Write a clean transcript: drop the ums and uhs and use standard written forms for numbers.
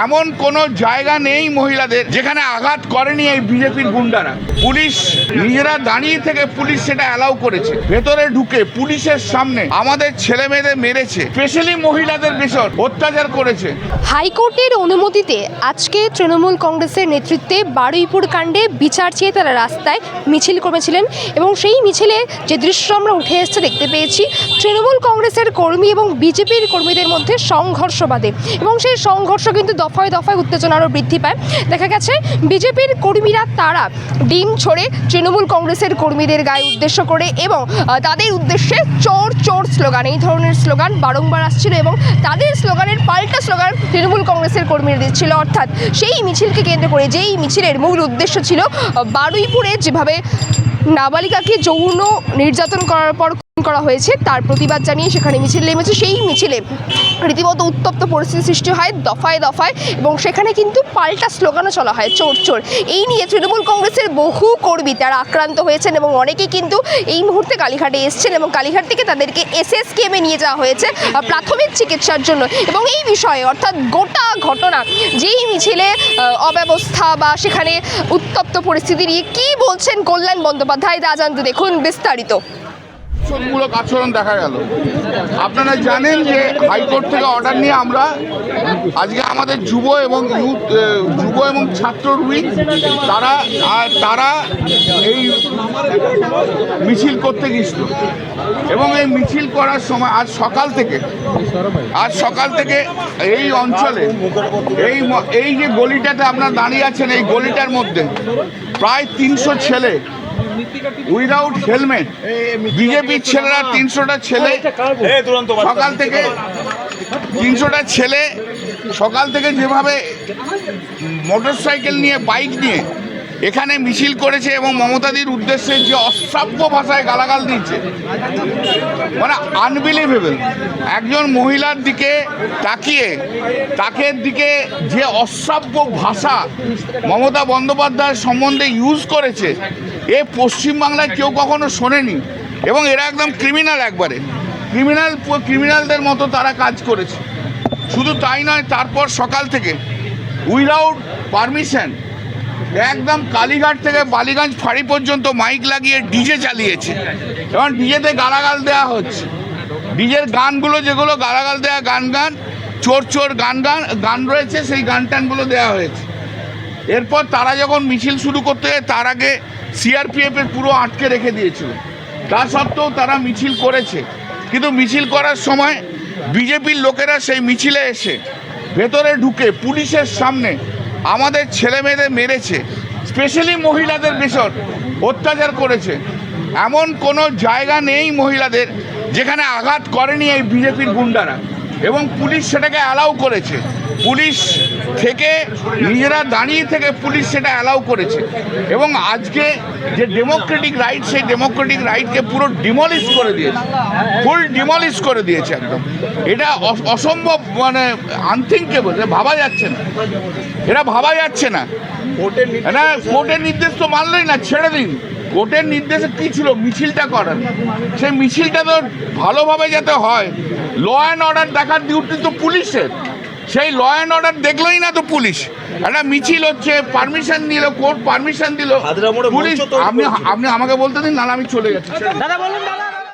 এমন কোনো জায়গা নেই মহিলাদের যেখানে আঘাত করেনি এই বিজেপির গুন্ডারা। পুলিশ নিজেরা দাঁড়িয়ে থেকে পুলিশ সেটা অ্যালাউ করেছে। ভেতরে ঢুকে পুলিশের সামনে আমাদের ছেলে মেয়েদের মেরেছে, স্পেশালি মহিলাদের বেশি অত্যাচার করেছে। হাইকোর্টের অনুমতিতে আজকে তৃণমূল কংগ্রেসের নেতৃত্বে বারুইপুর কাণ্ডে বিচার চেয়ে তারা রাস্তায় মিছিল করেছিলেন এবং সেই মিছিলে যে দৃশ্য আমরা উঠে এসেছে দেখতে পেয়েছি, তৃণমূল কংগ্রেসের কর্মী এবং বিজেপির কর্মীদের মধ্যে সংঘর্ষ বাধে এবং সেই সংঘর্ষ কিন্তু দফায় দফায় উত্তেজনা আরও বৃদ্ধি পায়। দেখা গেছে বিজেপির কর্মীরা তারা ডিম ছড়ে তৃণমূল কংগ্রেসের কর্মীদের গায়ে উদ্দেশ্য করে এবং তাদের উদ্দেশ্যে চোর চোর স্লোগান, এই ধরনের স্লোগান বারংবার আসছিল এবং তাদের স্লোগানের পাল্টা স্লোগান তৃণমূল কংগ্রেসের কর্মীরা দিচ্ছিল। অর্থাৎ সেই মিছিলকে কেন্দ্র করে, যেই মিছিলের মূল উদ্দেশ্য ছিল বারুইপুরে যেভাবে নাবালিকাকে যৌন নির্যাতন করার পর করা হয়েছে তার প্রতিবাদ জানিয়ে সেখানে মিছিল নেমেছে। সেই মিছিলে রীতিমতো উত্তপ্ত পরিস্থিতি সৃষ্টি হয় দফায় দফায় এবং সেখানে কিন্তু পাল্টা স্লোগানও চলা হয়, চোর চোর। এই নিয়ে তৃণমূল কংগ্রেসের বহু কর্মী তারা আক্রান্ত হয়েছেন এবং অনেকেই কিন্তু এই মুহূর্তে কালীঘাটে এসছেন এবং কালীঘাট থেকে তাদেরকে SSKM-এ নিয়ে যাওয়া হয়েছে প্রাথমিক চিকিৎসার জন্য। এবং এই বিষয়ে অর্থাৎ গোটা ঘটনা, যেই মিছিলে অব্যবস্থা বা সেখানে উত্তপ্ত পরিস্থিতি নিয়ে কী বলছেন কল্যাণ বন্দ্যোপাধ্যায়, তা জানতে দেখুন বিস্তারিত। মূলক আচরণ দেখা গেল। আপনারা জানেন যে হাইকোর্ট থেকে অর্ডার নিয়ে আমরা আজকে আমাদের যুব এবং ছাত্র উইং তারা এই মিছিল করতে গিয়েছিল এবং এই মিছিল করার সময় আজ সকাল থেকে এই অঞ্চলে এই যে গলিটাতে আপনারা দাঁড়িয়ে আছেন, এই গলিটার মধ্যে প্রায় 300 ছেলে উইদাউট হেলমেট, বিজেপির ছেলেরা 300টা ছেলে সকাল থেকে যেভাবে মোটরসাইকেল নিয়ে, বাইক নিয়ে এখানে মিছিল করেছে এবং মমতাদির উদ্দেশ্যে যে অশ্রাব্য ভাষায় গালাগাল দিচ্ছে, মানে আনবিলিভেবল। একজন মহিলার দিকে তাকিয়ে তাকে দিকে যে অশ্রাব্য ভাষা মমতা বন্দ্যোপাধ্যায়ের সম্বন্ধে ইউজ করেছে, এ পশ্চিমবাংলায় কেউ কখনো শোনেনি এবং এরা একদম ক্রিমিনাল, একবারে ক্রিমিনালদের মতো তারা কাজ করেছে। শুধু তাই নয়, তারপর সকাল থেকে উইদাউট পারমিশন একদম কালীঘাট থেকে বালিগঞ্জ ফাঁড়ি পর্যন্ত মাইক লাগিয়ে ডিজে চালিয়েছে এবং ডিজেতে গালাগাল দেওয়া হচ্ছে। ডিজের গানগুলো যেগুলো গালাগাল দেওয়া গান চোর চোর গান রয়েছে, সেই গান টানগুলো দেওয়া হয়েছে। এরপর তারা যখন মিছিল শুরু করতে যায় তার আগে CRPF-এর পুরো আটকে রেখে দিয়েছিল। তা সত্ত্বেও তারা মিছিল করেছে, কিন্তু মিছিল করার সময় বিজেপির লোকেরা সেই মিছিলে এসে ভেতরে ঢুকে পুলিশের সামনে আমাদের ছেলে মেয়েদের মেরেছে, স্পেশালি মহিলাদের বেশি অত্যাচার করেছে। এমন কোনো জায়গা নেই মহিলাদের যেখানে আঘাত করেনি এই বিজেপির গুন্ডারা এবং পুলিশ সেটাকে অ্যালাউ করেছে। পুলিশ থেকে নিজেরা দাঁড়িয়ে থেকে পুলিশ সেটা অ্যালাউ করেছে এবং আজকে যে ডেমোক্রেটিক রাইট, সেই ডেমোক্রেটিক রাইটকে পুরো ডিমলিশ করে দিয়েছে, ফুল ডিমলিশ করে দিয়েছে একদম। এটা অসম্ভব, মানে আনথিঙ্কেবল, ভাবা যাচ্ছে না। কোর্টের নির্দেশ তো মানলই না, ছেড়ে দিন। কোর্টের নির্দেশে কী ছিল? মিছিলটা করার। সেই মিছিলটা তো ভালোভাবে যাতে হয়, ল অ্যান্ড অর্ডার দেখার ডিউটি তো পুলিশের। সেই ল অ্যান্ড অর্ডার দেখলোই না তো পুলিশ। একটা মিছিল হচ্ছে, পারমিশন নিল, কোর্ট পারমিশন দিল পুলিশ। আপনি আমাকে বলতে দিন, নাহলে আমি চলে যাচ্ছি। দাদা বলুন দাদা।